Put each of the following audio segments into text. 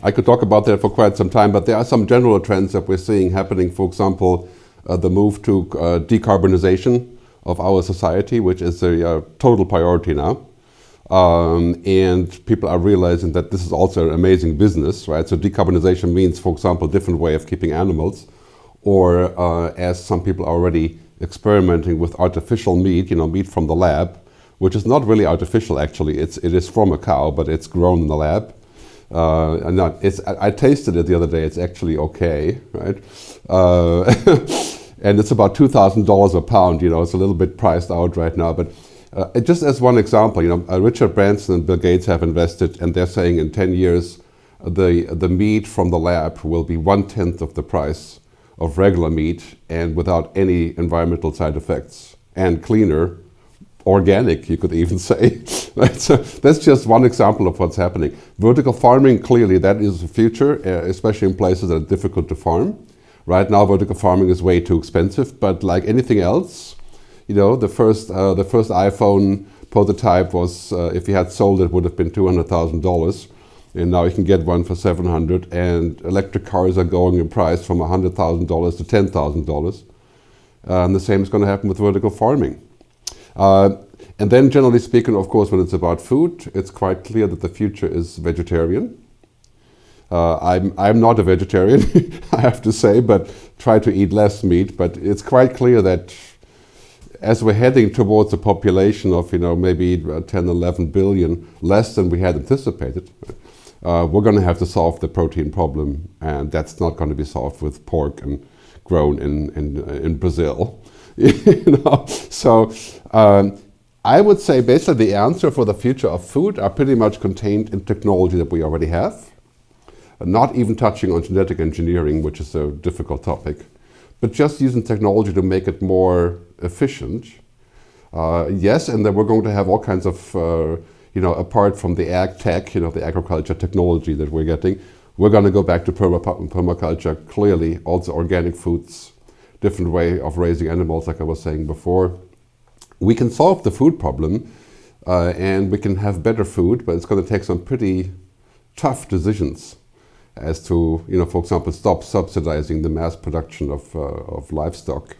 I could talk about that for quite some time, but there are some general trends that we're seeing happening. For example, the move to decarbonization of our society, which is a total priority now. And people are realizing that this is also an amazing business, right? So decarbonization means, for example, a different way of keeping animals, or as some people are already experimenting with artificial meat, meat from the lab, which is not really artificial actually. It is from a cow, but it's grown in the lab. I tasted it the other day. It's actually okay, right? And it's about $2,000 a pound. It's a little bit priced out right now, but. Just as one example, Richard Branson and Bill Gates have invested, and they're saying in 10 years, the meat from the lab will be 1/10 of the price of regular meat, and without any environmental side effects, and cleaner, organic, you could even say. Right? So that's just one example of what's happening. Vertical farming, clearly, that is the future, especially in places that are difficult to farm. Right now, vertical farming is way too expensive, but like anything else. The first iPhone prototype was, if you had sold it, would have been $200,000, and now you can get one for $700. And electric cars are going in price from $100,000 to $10,000. And the same is going to happen with vertical farming. And then, generally speaking, of course, when it's about food, it's quite clear that the future is vegetarian. I'm not a vegetarian, I have to say, but try to eat less meat. But it's quite clear that. As we're heading towards a population of, maybe 10, 11 billion, less than we had anticipated, we're going to have to solve the protein problem, and that's not going to be solved with pork and grown in Brazil. So I would say basically the answer for the future of food are pretty much contained in technology that we already have, not even touching on genetic engineering, which is a difficult topic, but just using technology to make it more efficient. Yes, and then we're going to have all kinds of, apart from the ag tech, the agriculture technology that we're getting, we're going to go back to permaculture, clearly, also organic foods, different way of raising animals, like I was saying before. We can solve the food problem, and we can have better food, but it's going to take some pretty tough decisions as to, for example, stop subsidizing the mass production of livestock.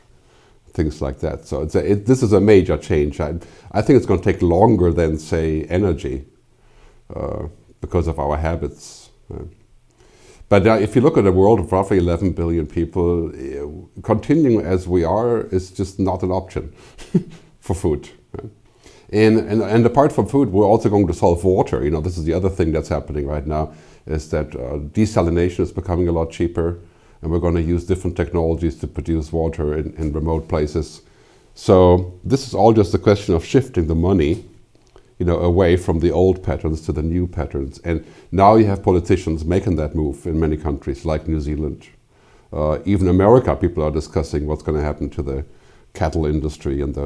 Things like that. So this is a major change. I think it's going to take longer than, say, energy because of our habits. But if you look at a world of roughly 11 billion people, continuing as we are is just not an option for food. And apart from food, we're also going to solve water. This is the other thing that's happening right now, is that desalination is becoming a lot cheaper. And we're going to use different technologies to produce water in remote places. So this is all just a question of shifting the money, away from the old patterns to the new patterns. And now you have politicians making that move in many countries, like New Zealand. Even America, people are discussing what's going to happen to the cattle industry, and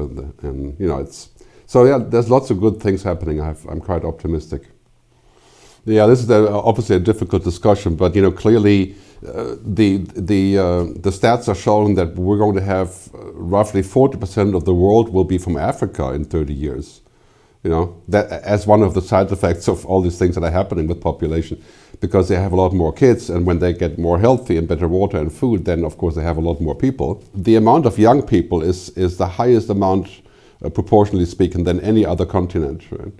it's so yeah. There's lots of good things happening. I'm quite optimistic. Yeah, this is obviously a difficult discussion, but clearly. The stats are showing that we're going to have roughly 40% of the world will be from Africa in 30 years. That as one of the side effects of all these things that are happening with population, because they have a lot more kids, and when they get more healthy and better water and food, then of course they have a lot more people. The amount of young people is the highest amount, proportionally speaking, than any other continent. Right?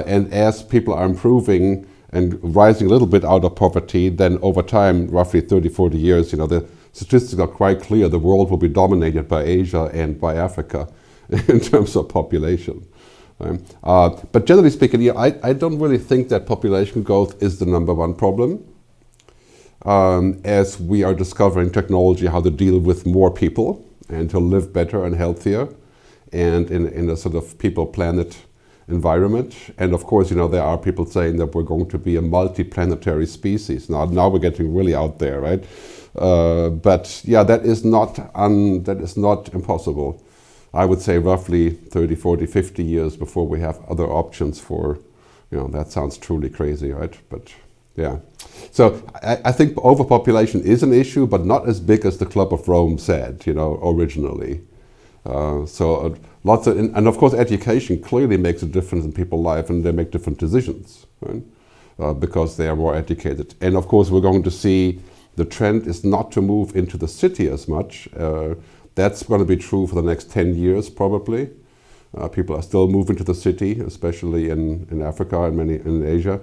And as people are improving and rising a little bit out of poverty, then over time, roughly 30, 40 years, the statistics are quite clear. The world will be dominated by Asia and by Africa in terms of population. Right? But generally speaking, I don't really think that population growth is the number one problem. As we are discovering technology, how to deal with more people and to live better and healthier and in a sort of people-planet environment. And of course, there are people saying that we're going to be a multi-planetary species. Now we're getting really out there, right? But yeah, that is not impossible. I would say roughly 30, 40, 50 years before we have other options for, that sounds truly crazy, right? But yeah. So I think overpopulation is an issue, but not as big as the Club of Rome said, originally. Lots of, and of course education clearly makes a difference in people's life, and they make different decisions, right? because they are more educated. And of course, we're going to see the trend is not to move into the city as much. That's going to be true for the next 10 years, probably. People are still moving to the city, especially in Africa and many in Asia.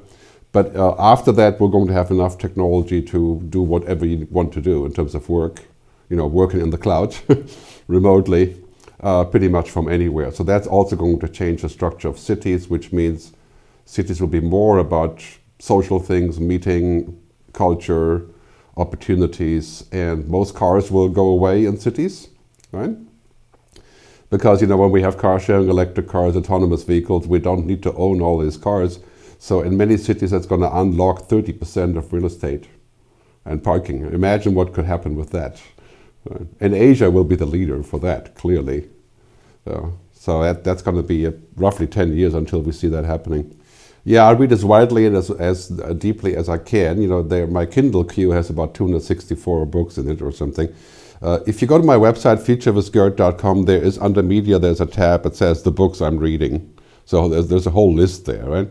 But after that, we're going to have enough technology to do whatever you want to do in terms of work, working in the cloud remotely, pretty much from anywhere. So that's also going to change the structure of cities, which means cities will be more about social things, meeting, culture, opportunities, and most cars will go away in cities, right? Because when we have car sharing, electric cars, autonomous vehicles, we don't need to own all these cars. So in many cities, that's going to unlock 30% of real estate and parking. Imagine what could happen with that. And Asia will be the leader for that, clearly. So that's going to be roughly 10 years until we see that happening. Yeah, I read as widely and as deeply as I can. My Kindle queue has about 264 books in it or something. If you go to my website, futurewithgerd.com, there is under media, there's a tab that says the books I'm reading. So there's a whole list there, right?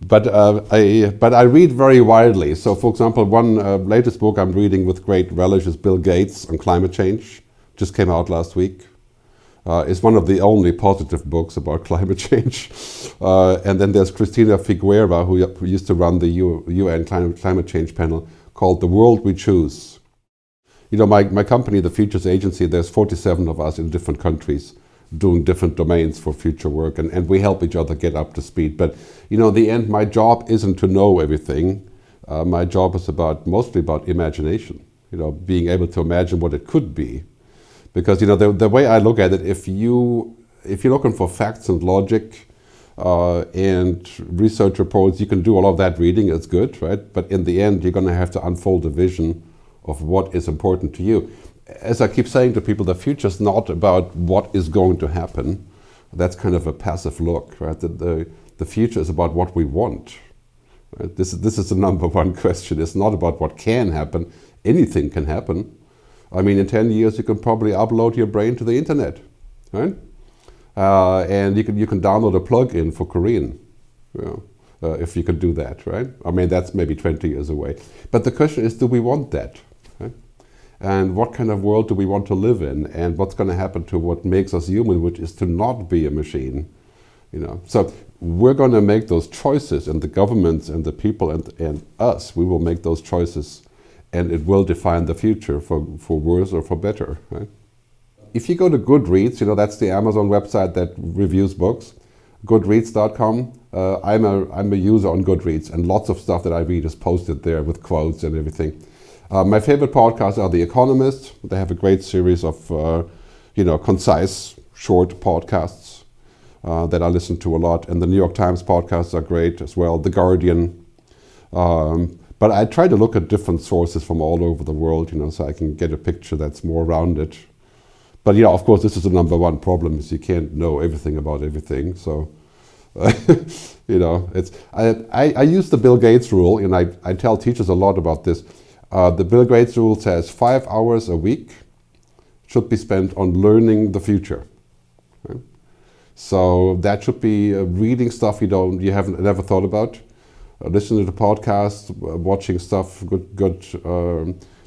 But I read very widely. So for example, one latest book I'm reading with great relish is Bill Gates on climate change. Just came out last week. It's one of the only positive books about climate change. And then there's Cristina Figueira, who used to run the UN climate change panel, called The World We Choose. My company, the Futures Agency, there's 47 of us in different countries doing different domains for future work, and we help each other get up to speed. But in the end, my job isn't to know everything. My job is mostly about imagination, being able to imagine what it could be. Because the way I look at it, if you're looking for facts and logic and research reports, you can do all of that reading, it's good, right? But in the end, you're going to have to unfold a vision of what is important to you. As I keep saying to people, the future is not about what is going to happen. That's kind of a passive look, right? The future is about what we want. Right? This is the number one question. It's not about what can happen. Anything can happen. I mean, in 10 years, you can probably upload your brain to the internet, right? And you can download a plugin for Korean, if you can do that, right? I mean, that's maybe 20 years away. But the question is, do we want that? And what kind of world do we want to live in? And what's going to happen to what makes us human, which is to not be a machine? So we're going to make those choices, and the governments and the people and us, we will make those choices, and it will define the future for worse or for better, right? If you go to Goodreads, that's the Amazon website that reviews books, Goodreads.com. I'm a user on Goodreads, and lots of stuff that I read is posted there with quotes and everything. My favorite podcasts are The Economist. They have a great series of, concise, short podcasts that I listen to a lot. And the New York Times podcasts are great as well. The Guardian. But I try to look at different sources from all over the world, so I can get a picture that's more rounded. But of course, this is the number one problem: is you can't know everything about everything. So, I use the Bill Gates rule, and I tell teachers a lot about this. The Bill Gates rule says 5 hours a week should be spent on learning the future. Right? So that should be reading stuff you haven't never thought about, listening to the podcast, watching stuff, good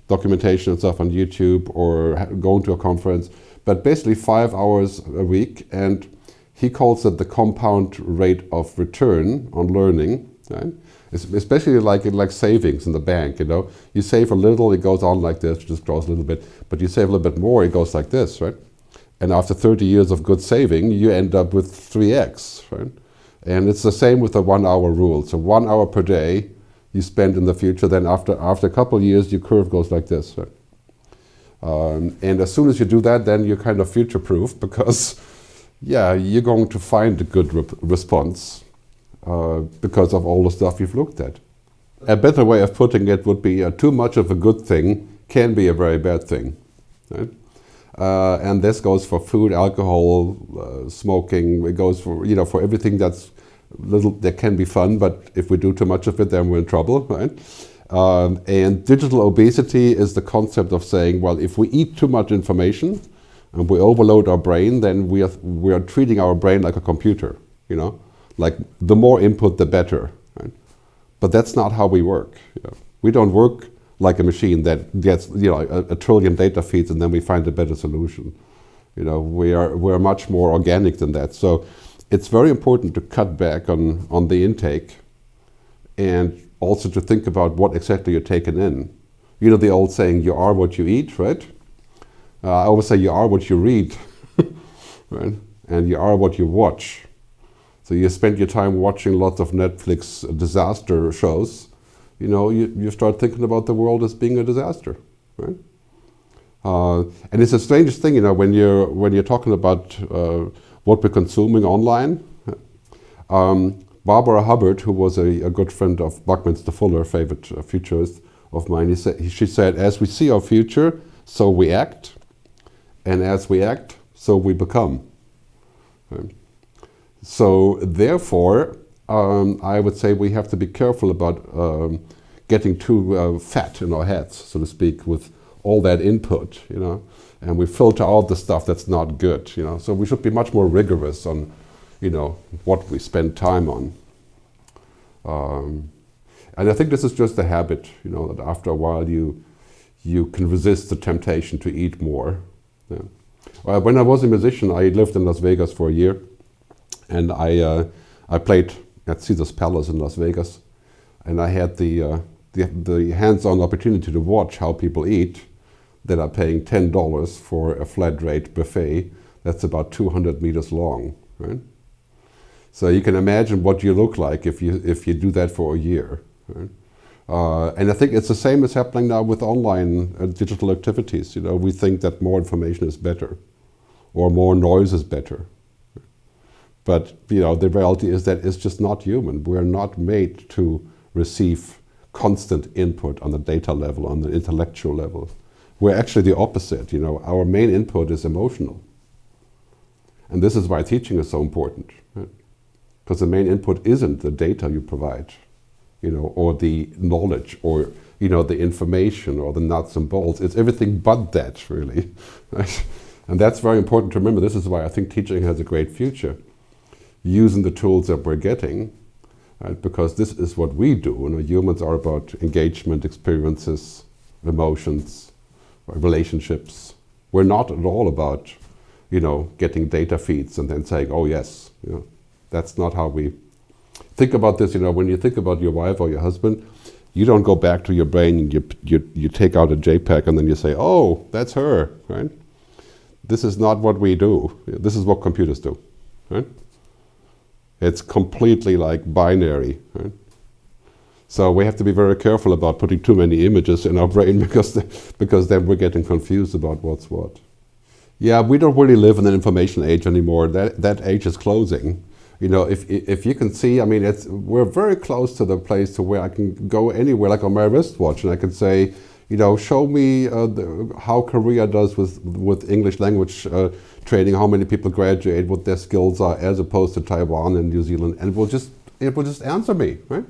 documentation and stuff on YouTube, or going to a conference. But basically 5 hours a week, and he calls it the compound rate of return on learning. Right? Especially like savings in the bank, You save a little, it goes on like this, it just grows a little bit. But you save a little bit more, it goes like this, right? And after 30 years of good saving, you end up with 3x, right? And it's the same with the 1 hour rule. So 1 hour per day you spend in the future, then after a couple of years, your curve goes like this, right? And as soon as you do that, then you're kind of future-proof because, you're going to find a good response. Because of all the stuff you've looked at. A better way of putting it would be too much of a good thing can be a very bad thing. Right? And this goes for food, alcohol, smoking. It goes for for everything that can be fun, but if we do too much of it, then we're in trouble, right? And digital obesity is the concept of saying, well, if we eat too much information and we overload our brain, then we are treating our brain like a computer, Like the more input, the better. Right? But that's not how we work. We don't work like a machine that gets a trillion data feeds and then we find a better solution. We're much more organic than that. So it's very important to cut back on the intake and also to think about what exactly you're taking in. The old saying, you are what you eat, right? I always say you are what you read, right? And you are what you watch. So you spend your time watching lots of Netflix disaster shows, you start thinking about the world as being a disaster, right? And it's the strangest thing, when you're talking about what we're consuming online. Barbara Hubbard, who was a good friend of Buckminster Fuller, favorite futurist of mine, she said, as we see our future, so we act, and as we act, so we become. Right? So therefore, I would say we have to be careful about getting too fat in our heads, so to speak, with all that input, and we filter out the stuff that's not good, So we should be much more rigorous on, what we spend time on. And I think this is just a habit, that after a while you can resist the temptation to eat more. Yeah. When I was a musician, I lived in Las Vegas for a year, and I played at Caesar's Palace in Las Vegas, and I had the hands-on opportunity to watch how people eat that are paying $10 for a flat rate buffet that's about 200 meters long, right? So you can imagine what you look like if you do that for a year, right? And I think it's the same as happening now with online digital activities. We think that more information is better, or more noise is better. But the reality is that it's just not human. We're not made to receive constant input on the data level, on the intellectual level. We're actually the opposite. Our main input is emotional. And this is why teaching is so important, right? Because the main input isn't the data you provide, or the knowledge, or the information, or the nuts and bolts. It's everything but that, really. Right? And that's very important to remember. This is why I think teaching has a great future, using the tools that we're getting, right? Because this is what we do. Humans are about engagement, experiences, emotions, relationships. We're not at all about, getting data feeds and then saying, oh yes, that's not how we think about this. When you think about your wife or your husband, you don't go back to your brain and you take out a JPEG and then you say, oh, that's her, right? This is not what we do. This is what computers do, right? It's completely like binary, right? So we have to be very careful about putting too many images in our brain because then we're getting confused about what's what. Yeah, we don't really live in an information age anymore. That age is closing. If you can see, we're very close to the place to where I can go anywhere, like on my wristwatch, and I can say, show me how Korea does with English language training, how many people graduate, what their skills are, as opposed to Taiwan and New Zealand, and it will just answer me, right?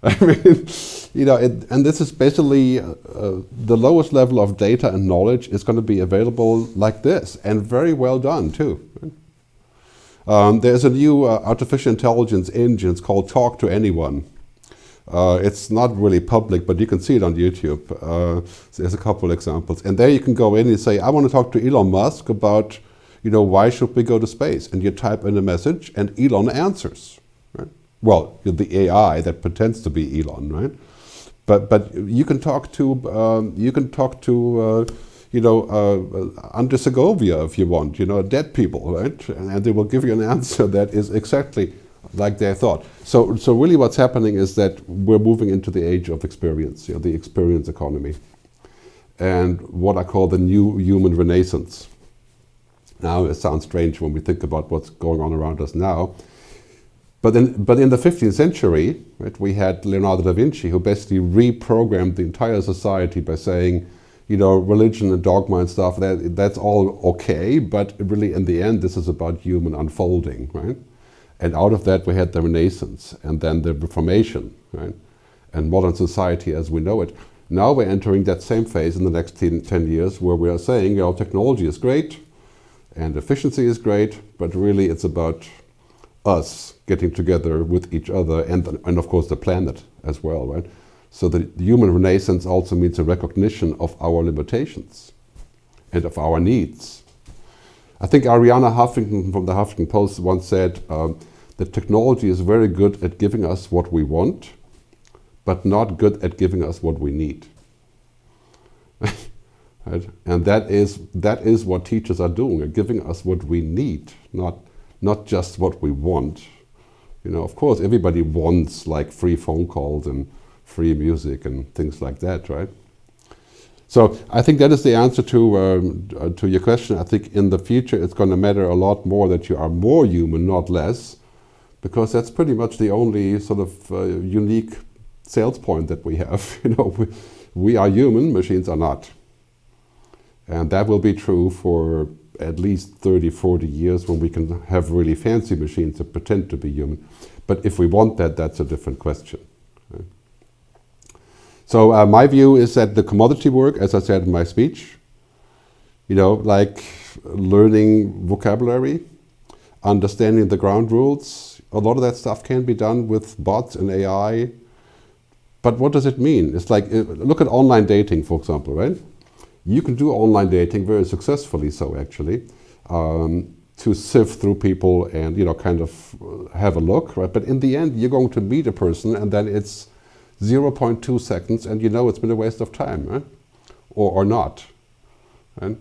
And this is basically the lowest level of data and knowledge is going to be available like this, and very well done too. Right? There's a new artificial intelligence engine. It's called Talk to Anyone. It's not really public, but you can see it on YouTube. There's a couple examples. And there you can go in and say, I want to talk to Elon Musk about, why should we go to space? And you type in a message and Elon answers. Right? Well, the AI that pretends to be Elon, right? But you can talk to, Under Segovia if you want, dead people, right? And they will give you an answer that is exactly like they thought. So really what's happening is that we're moving into the age of experience, the experience economy, and what I call the new human renaissance. Now it sounds strange when we think about what's going on around us now, but in the 15th century, right, we had Leonardo da Vinci, who basically reprogrammed the entire society by saying, religion and dogma and stuff, that's all okay, but really in the end this is about human unfolding, right? And out of that we had the Renaissance, and then the Reformation, right? And modern society as we know it. Now we're entering that same phase in the next 10 years where we are saying, technology is great and efficiency is great, but really it's about us getting together with each other and of course the planet as well, right? So the human renaissance also means a recognition of our limitations and of our needs. I think Arianna Huffington from the Huffington Post once said that technology is very good at giving us what we want, but not good at giving us what we need. Right? And that is what teachers are doing, are giving us what we need, not just what we want. You know, of course, everybody wants like free phone calls and free music and things like that, right? So I think that is the answer to your question. I think in the future it's going to matter a lot more that you are more human, not less, because that's pretty much the only sort of unique sales point that we have. You know, we are human, machines are not. And that will be true for at least 30, 40 years when we can have really fancy machines that pretend to be human. But if we want that, that's a different question. Right? So my view is that the commodity work, as I said in my speech, you know, like learning vocabulary, understanding the ground rules, a lot of that stuff can be done with bots and AI. But what does it mean? It's like, look at online dating, for example, right? You can do online dating very successfully, so actually, to sift through people and, you know, kind of have a look, right? But in the end, you're going to meet a person and then it's 0.2 seconds and you know it's been a waste of time, right? Or not, right?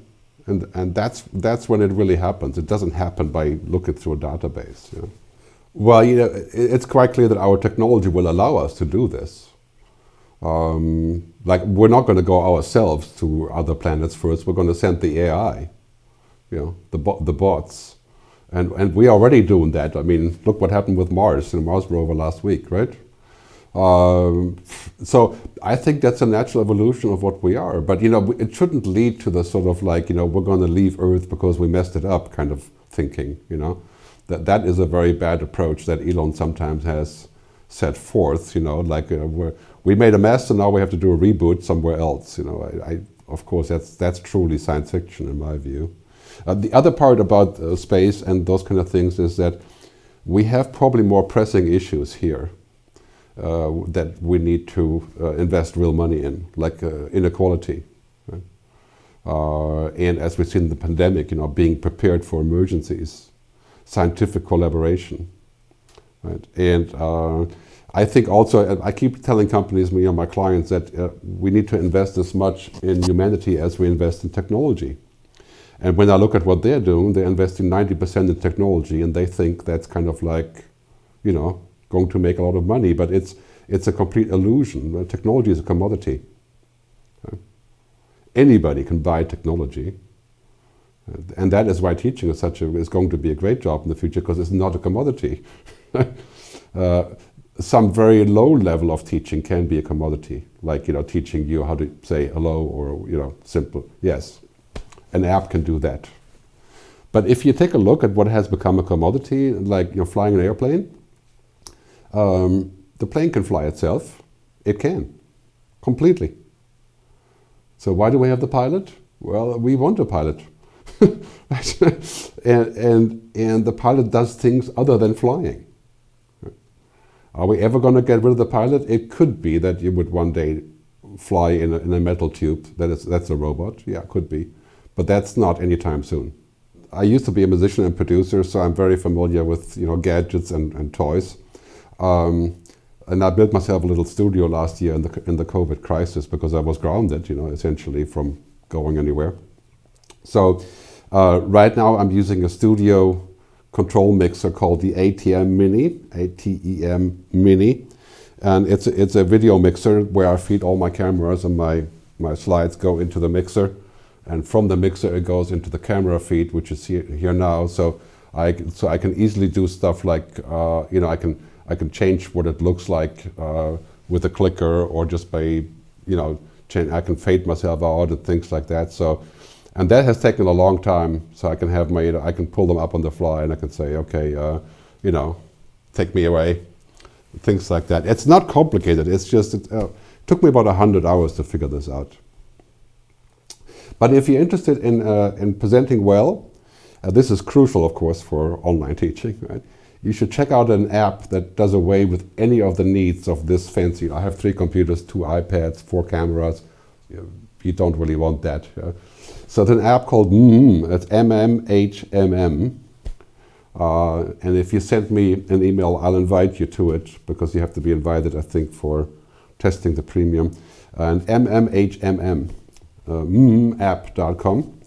And that's when it really happens. It doesn't happen by looking through a database. You know? Well, you know, it's quite clear that our technology will allow us to do this. Like, we're not going to go ourselves to other planets first. We're going to send the AI, you know, the bots, and we're already doing that. I mean, look what happened with Mars, the Mars rover last week, right? So I think that's a natural evolution of what we are. But you know, it shouldn't lead to the sort of like, you know, we're going to leave Earth because we messed it up kind of thinking. You know, that is a very bad approach that Elon sometimes has set forth. You know, like we made a mess and now we have to do a reboot somewhere else. You know, of course that's truly science fiction in my view. The other part about space and those kind of things is that we have probably more pressing issues here that we need to invest real money in, like inequality. Right? And as we've seen in the pandemic, you know, being prepared for emergencies, scientific collaboration. Right? And I think also, I keep telling companies, you know, my clients, that we need to invest as much in humanity as we invest in technology. And when I look at what they're doing, they're investing 90% in technology, and they think that's kind of like, you know, going to make a lot of money. But it's a complete illusion. Right? Technology is a commodity. Right? Anybody can buy technology, and that is why teaching is going to be a great job in the future, because it's not a commodity. Some very low level of teaching can be a commodity, like, you know, teaching you how to say hello, or, you know, simple yes. An app can do that. But if you take a look at what has become a commodity, like, you know, flying an airplane, the plane can fly itself. It can, completely. So why do we have the pilot? Well, we want a pilot. and the pilot does things other than flying. Are we ever going to get rid of the pilot? It could be that you would one day fly in a metal tube. That's a robot. Yeah, could be. But that's not anytime soon. I used to be a musician and producer, so I'm very familiar with, you know, gadgets and toys. And I built myself a little studio last year in the COVID crisis, because I was grounded, you know, essentially from going anywhere. So right now I'm using a studio control mixer called the ATEM Mini, A-T-E-M Mini. And it's a video mixer where I feed all my cameras, and my slides go into the mixer. And from the mixer it goes into the camera feed, which is here now. So I can easily do stuff like, you know, I can change what it looks like with a clicker, or just by, you know, I can fade myself out and things like that. So, and that has taken a long time. So I can have I can pull them up on the fly, and I can say, okay, you know, take me away, things like that. It's not complicated. It's just it took me about 100 hours to figure this out. But if you're interested in presenting well, this is crucial, of course, for online teaching, right? you should check out an app that does away with any of the needs of this fancy. I have 3 computers, 2 iPads, 4 cameras. You don't really want that. So there's an app called it's MMHMM. And if you send me an email, I'll invite you to it, because you have to be invited, I think, for testing the premium. And MMHMM, app.com.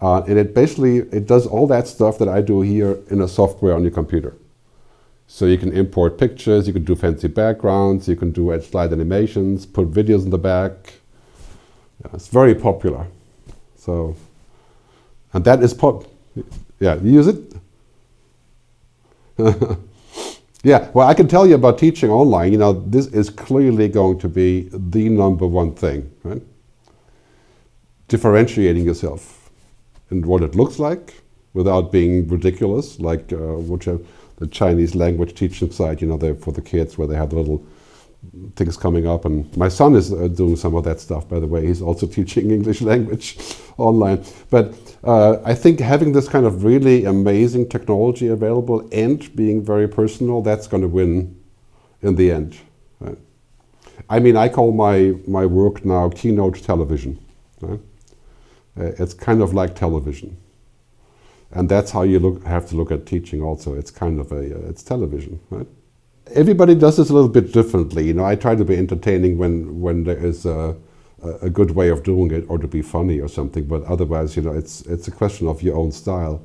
And it does all that stuff that I do here in a software on your computer. So you can import pictures, you can do fancy backgrounds, you can do slide animations, put videos in the back. Yeah, it's very popular. So, and that is yeah, you use it? Yeah, well, I can tell you about teaching online. This is clearly going to be the #1 thing, right? Differentiating yourself in what it looks like without being ridiculous, like the Chinese language teaching site, for the kids, where they have the little things coming up. And my son is doing some of that stuff, by the way. He's also teaching English language online. But I think having this kind of really amazing technology available and being very personal, that's going to win in the end. Right? I mean, I call my work now keynote television. Right? It's kind of like television. And that's how you have to look at teaching also. It's kind of it's television, right? Everybody does this a little bit differently. I try to be entertaining when there is a good way of doing it, or to be funny or something. But otherwise, it's a question of your own style.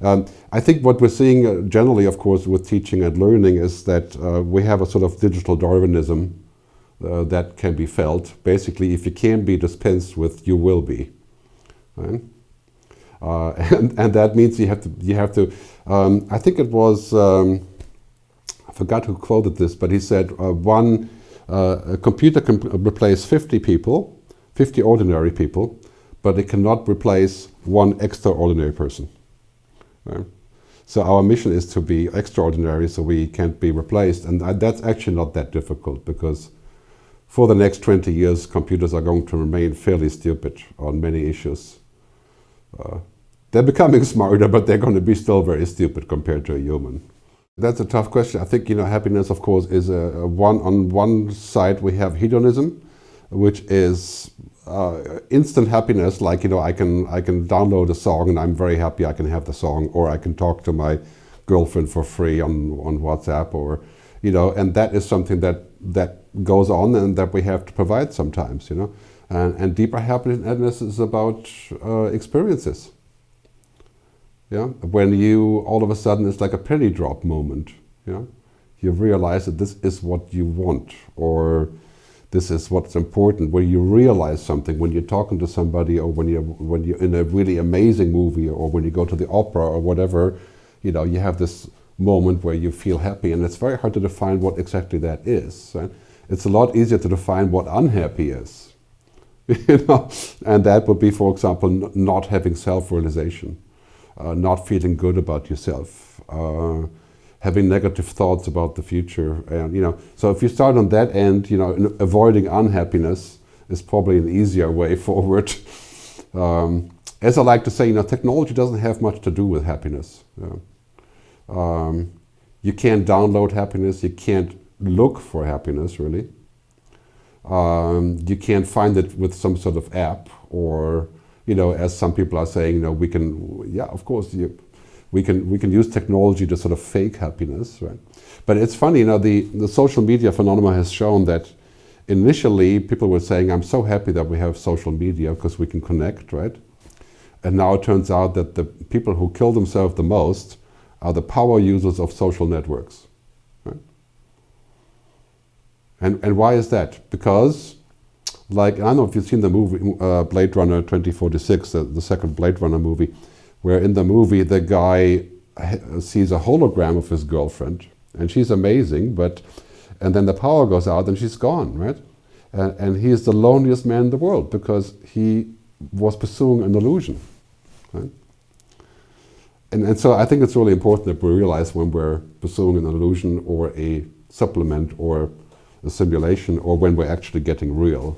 I think what we're seeing generally, of course, with teaching and learning is that we have a sort of digital Darwinism that can be felt. Basically, if you can't be dispensed with, you will be. Right? And that means you have to. I think it was. I forgot who quoted this, but he said a computer can replace 50 people, 50 ordinary people, but it cannot replace one extraordinary person. Right? So our mission is to be extraordinary, so we can't be replaced, and that's actually not that difficult, because for the next 20 years, computers are going to remain fairly stupid on many issues. They're becoming smarter, but they're going to be still very stupid compared to a human. That's a tough question. I think happiness, of course, is on one side we have hedonism, which is instant happiness. Like I can download a song and I'm very happy I can have the song, or I can talk to my girlfriend for free on WhatsApp, or and that is something that goes on and that we have to provide sometimes. And deeper happiness is about experiences. Yeah, when you all of a sudden, it's like a penny drop moment. You realize that this is what you want, or this is what's important. When you realize something, when you're talking to somebody, or when you're in a really amazing movie, or when you go to the opera or whatever, you have this moment where you feel happy, and it's very hard to define what exactly that is. Right? It's a lot easier to define what unhappy is. And that would be, for example, not having self-realization. Not feeling good about yourself, having negative thoughts about the future, and So if you start on that end, avoiding unhappiness is probably an easier way forward. As I like to say, technology doesn't have much to do with happiness. You can't download happiness. You can't look for happiness, really. You can't find it with some sort of app, or as some people are saying, we can, yeah, of course, we can use technology to sort of fake happiness, right? But it's funny, the social media phenomenon has shown that initially people were saying, I'm so happy that we have social media because we can connect, right? And now it turns out that the people who kill themselves the most are the power users of social networks, right? And why is that? Because, I don't know if you've seen the movie Blade Runner 2046, the second Blade Runner movie, where in the movie the guy sees a hologram of his girlfriend, and she's amazing, and then the power goes out and she's gone, right? And he is the loneliest man in the world because he was pursuing an illusion, right? And so I think it's really important that we realize when we're pursuing an illusion or a supplement or a simulation, or when we're actually getting real.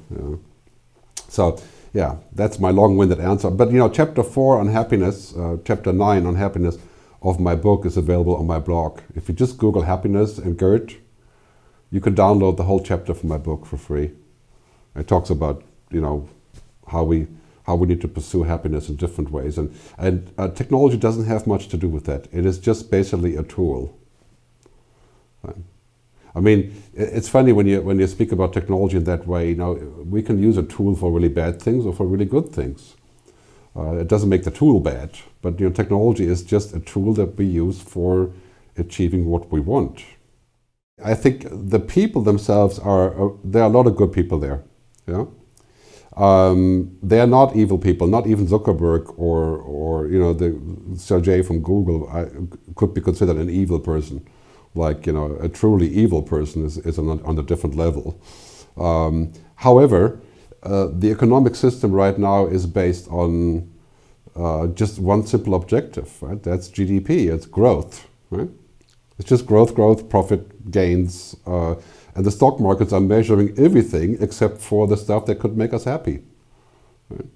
So yeah, that's my long-winded answer. But chapter 4 on happiness, chapter 9 on happiness, of my book is available on my blog. If you just Google happiness and Gerd, you can download the whole chapter from my book for free. It talks about, how we need to pursue happiness in different ways. And technology doesn't have much to do with that. It is just basically a tool. I mean, it's funny when you speak about technology in that way. We can use a tool for really bad things or for really good things. It doesn't make the tool bad, but technology is just a tool that we use for achieving what we want. I think the people themselves there are a lot of good people there. Yeah, they are not evil people. Not even Zuckerberg or the Sergey from Google could be considered an evil person. Like a truly evil person is on a different level. However, the economic system right now is based on just one simple objective, right? That's GDP. It's growth, right? It's just growth, profit gains, and the stock markets are measuring everything except for the stuff that could make us happy. Right?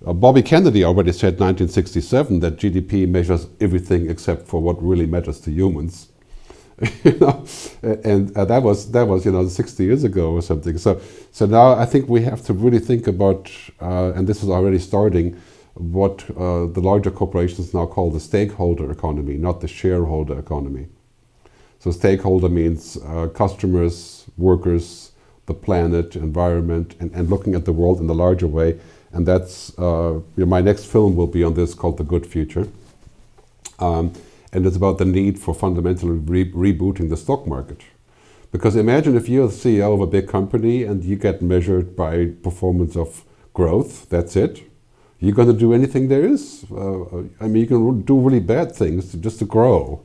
Bobby Kennedy already said in 1967 that GDP measures everything except for what really matters to humans. And that was 60 years ago or something. So now I think we have to really think about, and this is already starting, what the larger corporations now call the stakeholder economy, not the shareholder economy. So stakeholder means customers, workers, the planet, environment, and looking at the world in the larger way. And that's, my next film will be on this, called The Good Future. And it's about the need for fundamentally rebooting the stock market. Because imagine if you're the CEO of a big company and you get measured by performance of growth, that's it. You're going to do anything there is. You can do really bad things just to grow,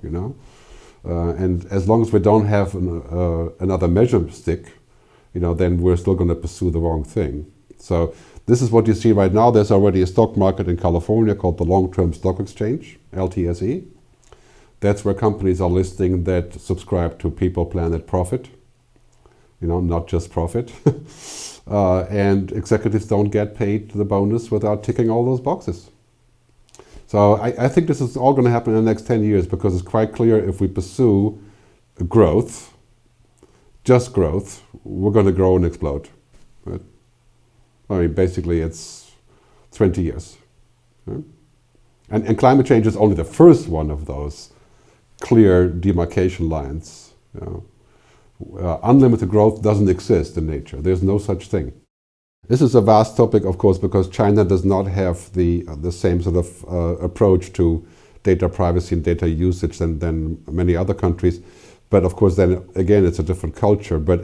and as long as we don't have another measure stick, then we're still going to pursue the wrong thing. So this is what you see right now. There's already a stock market in California called the Long-Term Stock Exchange, LTSE. That's where companies are listing that subscribe to people, planet, profit, not just profit. And executives don't get paid the bonus without ticking all those boxes. So I think this is all going to happen in the next 10 years because it's quite clear if we pursue growth, just growth, we're going to grow and explode. Right? Basically it's 20 years. Right? And climate change is only the first one of those clear demarcation lines. Unlimited growth doesn't exist in nature. There's no such thing. This is a vast topic, of course, because China does not have the same sort of approach to data privacy and data usage than many other countries. But of course, then again, it's a different culture. But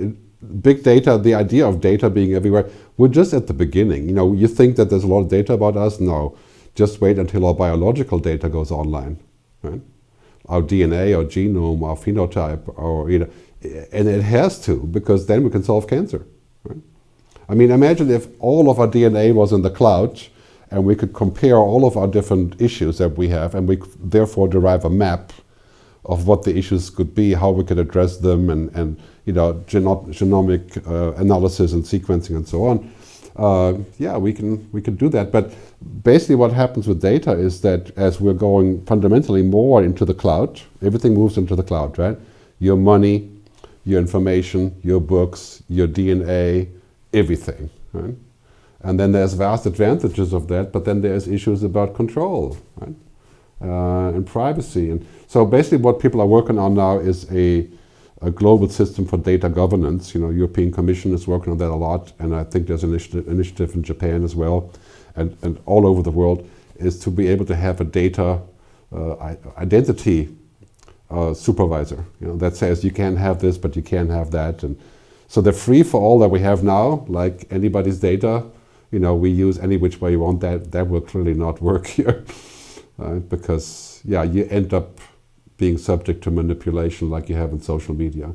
big data, the idea of data being everywhere, we're just at the beginning. You think that there's a lot of data about us? No. Just wait until our biological data goes online. Right? Our DNA, our genome, our phenotype, and it has to, because then we can solve cancer. Right? Imagine if all of our DNA was in the cloud and we could compare all of our different issues that we have, and we could therefore derive a map of what the issues could be, how we could address them, and genomic analysis and sequencing and so on. We can do that. But basically what happens with data is that as we're going fundamentally more into the cloud, everything moves into the cloud, right? Your money, your information, your books, your DNA, everything, right? And then there's vast advantages of that, but then there's issues about control, right? And privacy. And so basically what people are working on now is a global system for data governance. European Commission is working on that a lot, and I think there's an initiative in Japan as well, and all over the world, is to be able to have a data identity supervisor, that says you can have this, but you can't have that. And so the free for all that we have now, like anybody's data, we use any which way you want, that will clearly not work here, because you end up being subject to manipulation like you have in social media.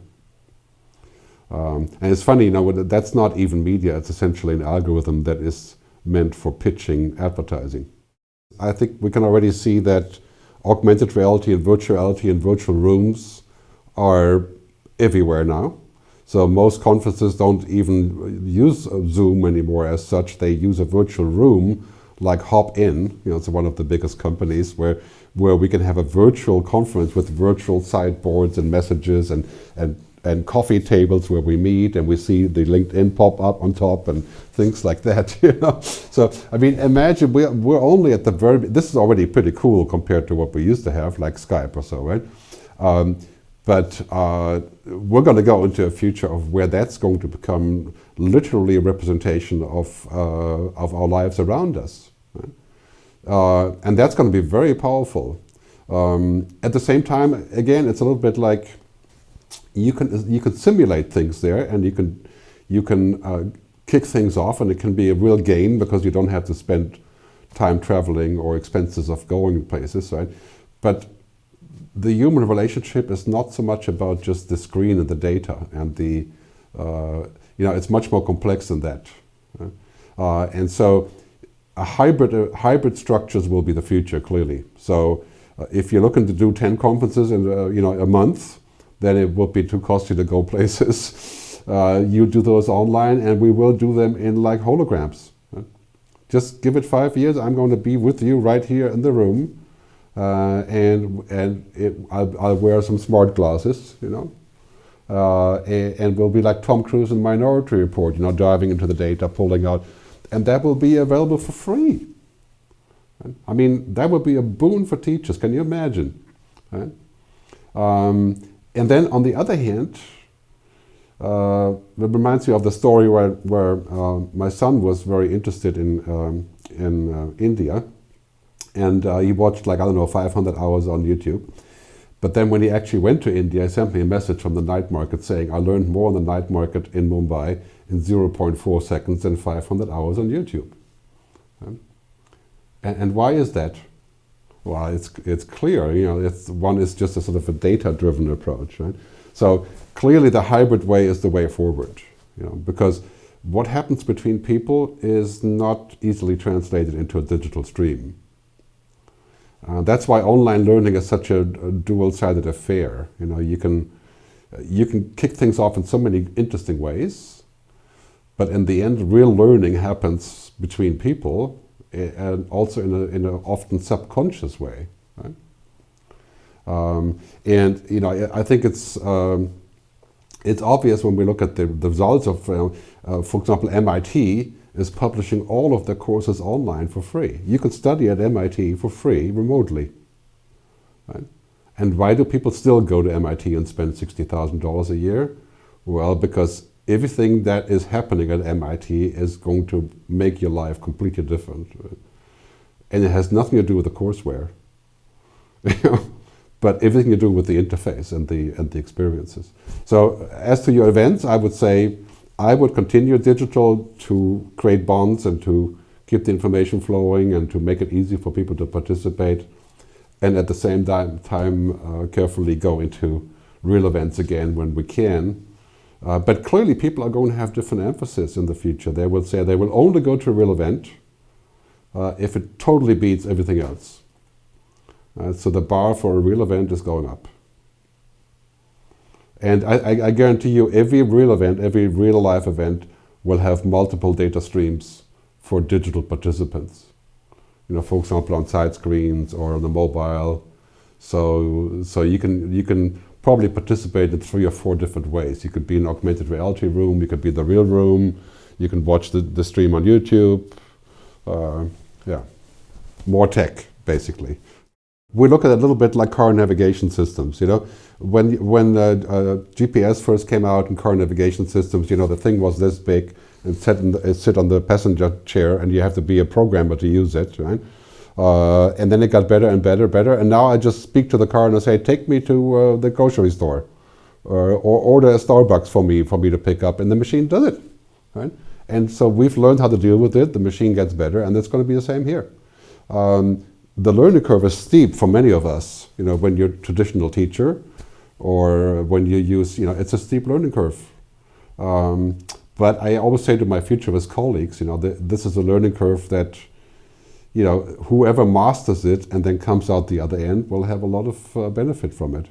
And it's funny, that's not even media, it's essentially an algorithm that is meant for pitching advertising. I think we can already see that augmented reality and virtuality and virtual rooms are everywhere now. So most conferences don't even use Zoom anymore as such. They use a virtual room like Hop-In, it's one of the biggest companies where we can have a virtual conference with virtual sideboards and messages and coffee tables where we meet and we see the LinkedIn pop up on top and things like that. So I mean, imagine we're only at the this is already pretty cool compared to what we used to have, like Skype or so, right? But we're going to go into a future of where that's going to become literally a representation of our lives around us, right? And that's going to be very powerful. At the same time, again, it's a little bit like you can simulate things there, and you can kick things off, and it can be a real gain because you don't have to spend time traveling or expenses of going places, right? But the human relationship is not so much about just the screen and the data, and it's much more complex than that. Right? And so hybrid structures will be the future, clearly. So if you're looking to do 10 conferences in a month, then it would be too costly to go places. You do those online, and we will do them in like holograms. Right? Just give it 5 years. I'm going to be with you right here in the room. I'll wear some smart glasses, and we'll be like Tom Cruise in Minority Report, diving into the data, pulling out, and that will be available for free. Right? I mean, that would be a boon for teachers. Can you imagine? Right? And then on the other hand, it reminds me of the story where my son was very interested in India. And he watched 500 hours on YouTube. But then when he actually went to India, he sent me a message from the night market saying, I learned more on the night market in Mumbai in 0.4 seconds than 500 hours on YouTube. And why is that? Well, it's clear, one is just a sort of a data-driven approach, right? So clearly the hybrid way is the way forward, because what happens between people is not easily translated into a digital stream. That's why online learning is such a dual-sided affair. You can kick things off in so many interesting ways, but in the end, real learning happens between people, and also in an often subconscious way. Right? I think it's obvious when we look at the results of, for example, MIT is publishing all of their courses online for free. You can study at MIT for free remotely. Right? And why do people still go to MIT and spend $60,000 a year? Well, because everything that is happening at MIT is going to make your life completely different. Right? And it has nothing to do with the courseware, but everything to do with the interface and the experiences. So as to your events, I would say I would continue digital to create bonds and to keep the information flowing and to make it easy for people to participate, and at the same time carefully go into real events again when we can. But clearly people are going to have different emphasis in the future. They will say they will only go to a real event if it totally beats everything else. So the bar for a real event is going up. And I guarantee you every real event, every real life event will have multiple data streams for digital participants. For example, on side screens or on the mobile. So you can probably participate in 3 or 4 different ways. You could be in an augmented reality room, you could be in the real room, you can watch the stream on YouTube. More tech, basically. We look at it a little bit like car navigation systems. When GPS first came out in car navigation systems, the thing was this big and sit on the passenger chair, and you have to be a programmer to use it, right? And then it got better and better, and now I just speak to the car and I say, take me to the grocery store, or order a Starbucks for me to pick up, and the machine does it, right? And so we've learned how to deal with it. The machine gets better, and it's going to be the same here. The learning curve is steep for many of us, when you're a traditional teacher or when you use, it's a steep learning curve. But I always say to my futurist colleagues, this is a learning curve that, whoever masters it and then comes out the other end will have a lot of benefit from it.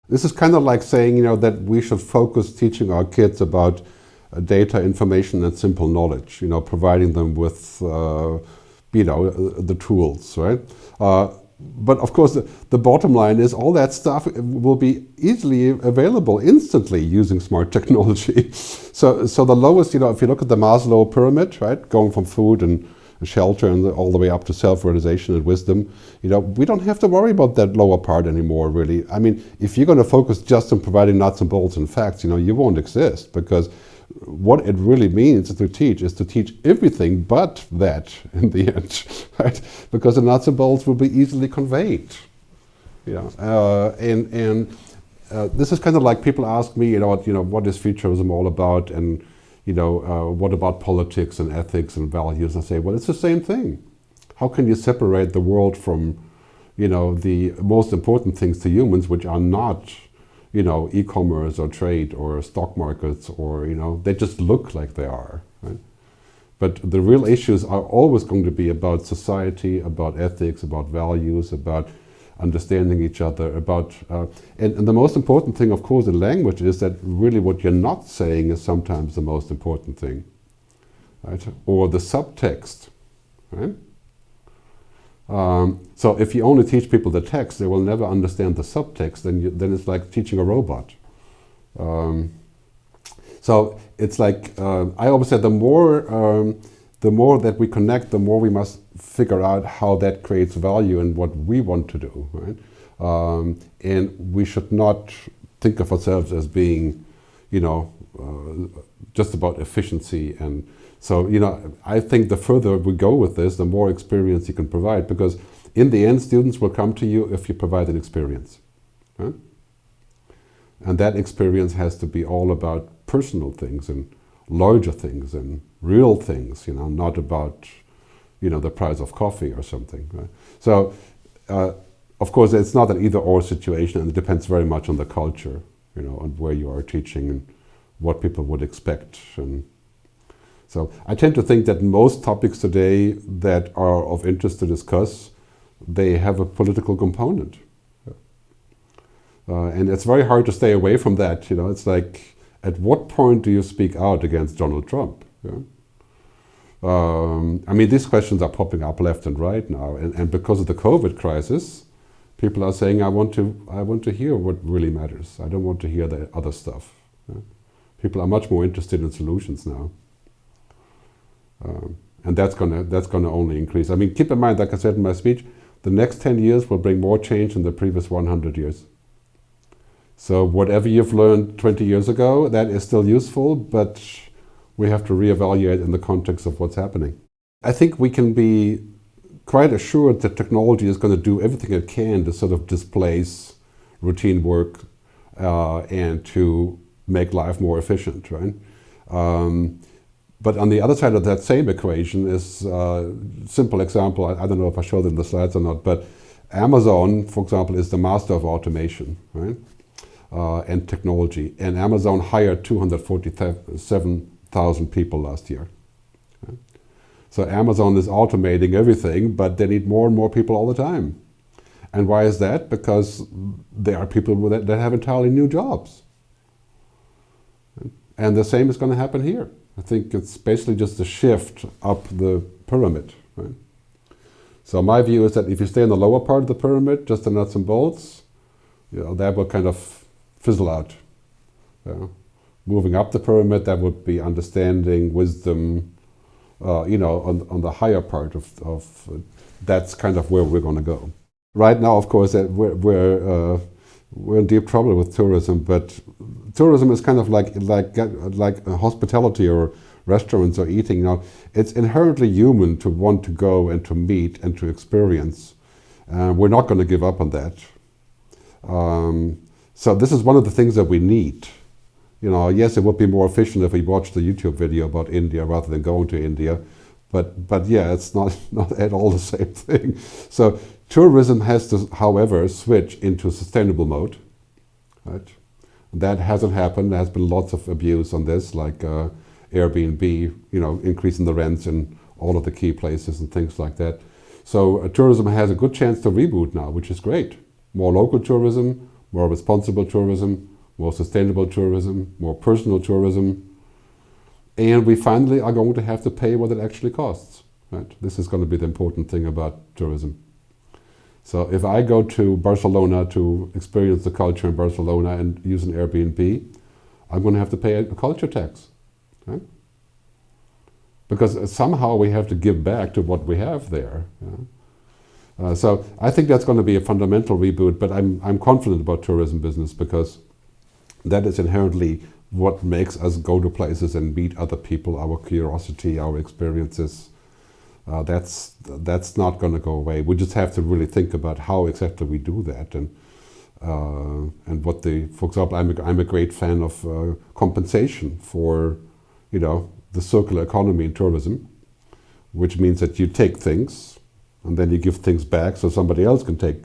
This is kind of like saying, that we should focus teaching our kids about data, information, and simple knowledge, providing them with the tools, right? But of course, the bottom line is all that stuff will be easily available instantly using smart technology. So the lowest, if you look at the Maslow pyramid, right, going from food and shelter and all the way up to self-realization and wisdom, we don't have to worry about that lower part anymore, really. I mean, if you're going to focus just on providing nuts and bolts and facts, you won't exist, because what it really means to teach is to teach everything but that in the end, right? Because the nuts and bolts will be easily conveyed. This is kind of like people ask me, what is futurism all about, and what about politics and ethics and values? I say, well, it's the same thing. How can you separate the world from, the most important things to humans, which are not e-commerce or trade or stock markets, or, they just look like they are, right? But the real issues are always going to be about society, about ethics, about values, about understanding each other, about, and the most important thing, of course, in language is that really what you're not saying is sometimes the most important thing, right? Or the subtext, right? So if you only teach people the text, they will never understand the subtext. Then it's like teaching a robot. So it's like I always say, the more that we connect, the more we must figure out how that creates value and what we want to do, right? And we should not think of ourselves as being, just about efficiency. And so, I think the further we go with this, the more experience you can provide, because in the end, students will come to you if you provide an experience, right? And that experience has to be all about personal things and larger things and real things, not about, the price of coffee or something, right? So, of course, it's not an either-or situation, and it depends very much on the culture, on where you are teaching and what people would expect. And so I tend to think that most topics today that are of interest to discuss, they have a political component. And it's very hard to stay away from that. It's like, at what point do you speak out against Donald Trump? I mean, these questions are popping up left and right now. And because of the COVID crisis, people are saying, I want to hear what really matters. I don't want to hear the other stuff. People are much more interested in solutions now. And that's gonna only increase. I mean, keep in mind, like I said in my speech, the next 10 years will bring more change than the previous 100 years. So whatever you've learned 20 years ago, that is still useful, but we have to reevaluate in the context of what's happening. I think we can be quite assured that technology is going to do everything it can to sort of displace routine work and to make life more efficient, right? But on the other side of that same equation is a simple example. I don't know if I showed it in the slides or not, but Amazon, for example, is the master of automation, right? And technology. And Amazon hired 247,000 people last year. Right? So Amazon is automating everything, but they need more and more people all the time. And why is that? Because there are people that have entirely new jobs. Right? And the same is going to happen here. I think it's basically just a shift up the pyramid. Right? So my view is that if you stay in the lower part of the pyramid, just the nuts and bolts, that will kind of fizzle out. Moving up the pyramid, that would be understanding, wisdom, on the higher part of that's kind of where we're going to go. Right now, of course, we're in deep trouble with tourism, but tourism is kind of like hospitality or restaurants or eating. It's inherently human to want to go and to meet and to experience. We're not going to give up on that. So this is one of the things that we need. Yes, it would be more efficient if we watched a YouTube video about India rather than going to India, but yeah, it's not at all the same thing. So tourism has to, however, switch into sustainable mode, right? That hasn't happened. There has been lots of abuse on this, like Airbnb, increasing the rents in all of the key places and things like that. So tourism has a good chance to reboot now, which is great. More local tourism, more responsible tourism, more sustainable tourism, more personal tourism. And we finally are going to have to pay what it actually costs. right? This is going to be the important thing about tourism. So if I go to Barcelona to experience the culture in Barcelona and use an Airbnb, I'm going to have to pay a culture tax, right? Because somehow we have to give back to what we have there. Yeah? So I think that's going to be a fundamental reboot, but I'm confident about tourism business because that is inherently what makes us go to places and meet other people, our curiosity, our experiences. That's not going to go away. We just have to really think about how exactly we do that, and what for example, I'm a great fan of compensation for, the circular economy in tourism, which means that you take things and then you give things back so somebody else can take,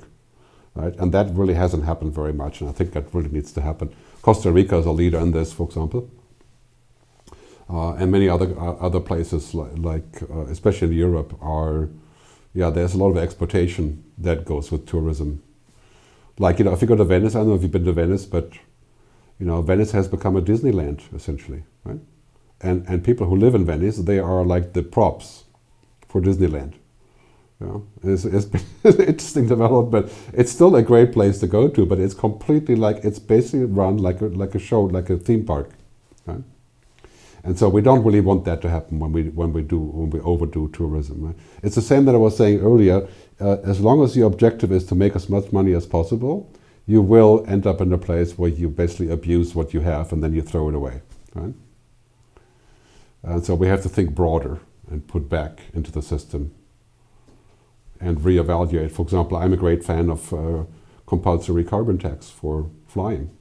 right? And that really hasn't happened very much, and I think that really needs to happen. Costa Rica is a leader in this, for example. And many other places, like especially in Europe, there's a lot of exploitation that goes with tourism. Like, if you go to Venice, I don't know if you've been to Venice, but, Venice has become a Disneyland, essentially, right? And people who live in Venice, they are like the props for Disneyland. It's been an interesting development. It's still a great place to go to, but it's completely it's basically run like a show, like a theme park, right? And so we don't really want that to happen when we overdo tourism. Right? It's the same that I was saying earlier. As long as your objective is to make as much money as possible, you will end up in a place where you basically abuse what you have and then you throw it away. Right? And so we have to think broader and put back into the system and reevaluate. For example, I'm a great fan of compulsory carbon tax for flying.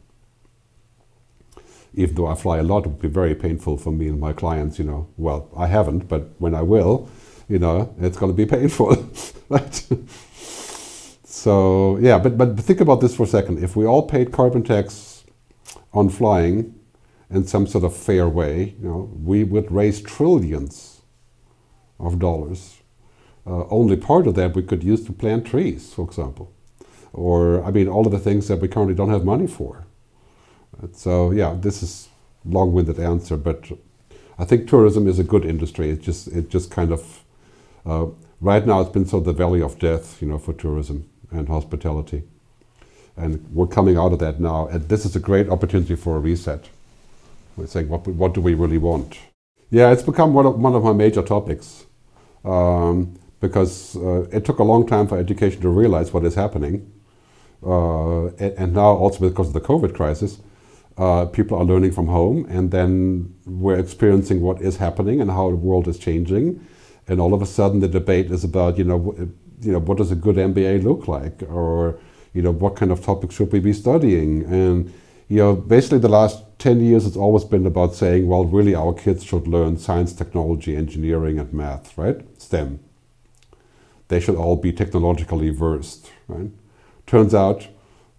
Even though I fly a lot, it would be very painful for me and my clients, Well, I haven't, but when I will, it's going to be painful, right? So, yeah, but think about this for a second. If we all paid carbon tax on flying in some sort of fair way, we would raise trillions of dollars. Only part of that we could use to plant trees, for example. Or, all of the things that we currently don't have money for. So yeah, this is a long-winded answer, but I think tourism is a good industry. It just kind of right now it's been sort of the valley of death, for tourism and hospitality, and we're coming out of that now. And this is a great opportunity for a reset. We're saying what do we really want? Yeah, it's become one of my major topics because it took a long time for education to realize what is happening, and now also because of the COVID crisis. People are learning from home, and then we're experiencing what is happening and how the world is changing. And all of a sudden, the debate is about, what does a good MBA look like, or what kind of topics should we be studying? And basically, the last 10 years, it's always been about saying, well, really, our kids should learn science, technology, engineering, and math, right? STEM. They should all be technologically versed, right? Turns out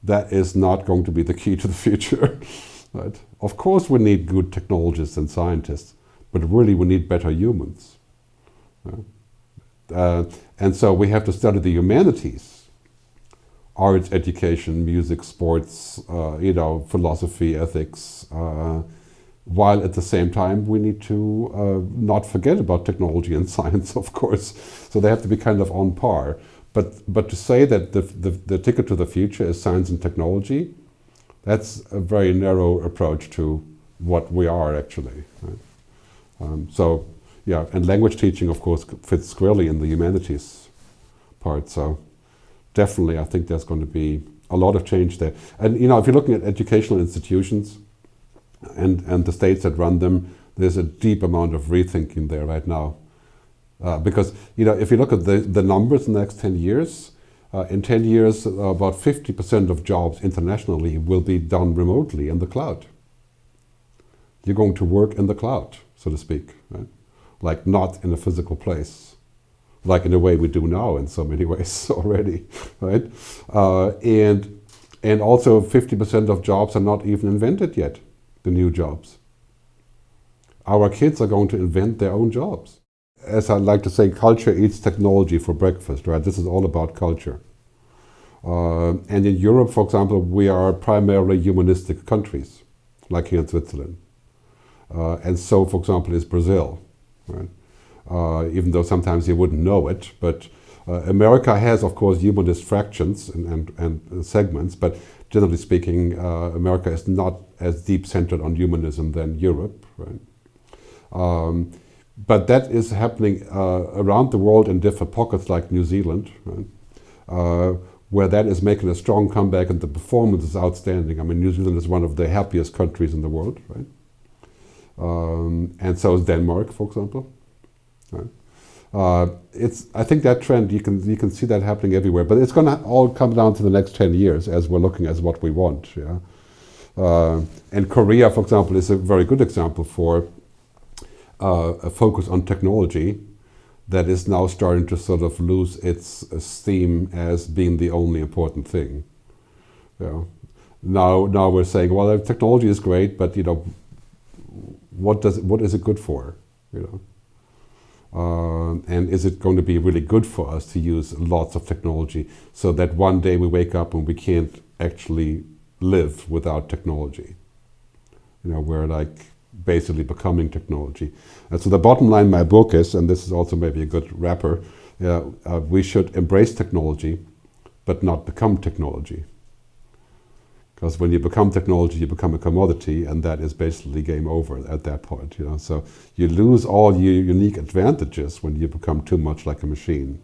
that is not going to be the key to the future. Right? Of course we need good technologists and scientists, but really we need better humans. And so we have to study the humanities, arts, education, music, sports, philosophy, ethics, while at the same time we need to not forget about technology and science, of course. So they have to be kind of on par. But to say that the ticket to the future is science and technology, that's a very narrow approach to what we are actually. Right? So yeah, and language teaching, of course, fits squarely in the humanities part. So definitely, I think there's going to be a lot of change there. And if you're looking at educational institutions and the states that run them, there's a deep amount of rethinking there right now. Because if you look at the numbers in the next 10 years, in 10 years about 50% of jobs internationally will be done remotely in the cloud. You're going to work in the cloud, so to speak, right? Like not in a physical place, like in a way we do now in so many ways already, right? And also 50% of jobs are not even invented yet, the new jobs. Our kids are going to invent their own jobs. As I like to say, culture eats technology for breakfast, right? This is all about culture. And in Europe, for example, we are primarily humanistic countries, like here in Switzerland. And so, for example, is Brazil, right? even though sometimes you wouldn't know it. But America has, of course, humanist fractions and segments, but generally speaking, America is not as deep centered on humanism than Europe, right? But that is happening around the world in different pockets, like New Zealand, right? Where that is making a strong comeback, and the performance is outstanding. I mean, New Zealand is one of the happiest countries in the world, right? And so is Denmark, for example. Right? I think that trend, you can see that happening everywhere, but it's going to all come down to the next 10 years as we're looking at what we want. Yeah? And Korea, for example, is a very good example for a focus on technology that is now starting to sort of lose its esteem as being the only important thing. Yeah. Now we're saying, well, technology is great, but what is it good for? And is it going to be really good for us to use lots of technology so that one day we wake up and we can't actually live without technology? We're like basically becoming technology. And so the bottom line in my book is, and this is also maybe a good wrapper, we should embrace technology, but not become technology. Because when you become technology, you become a commodity, and that is basically game over at that point. So you lose all your unique advantages when you become too much like a machine.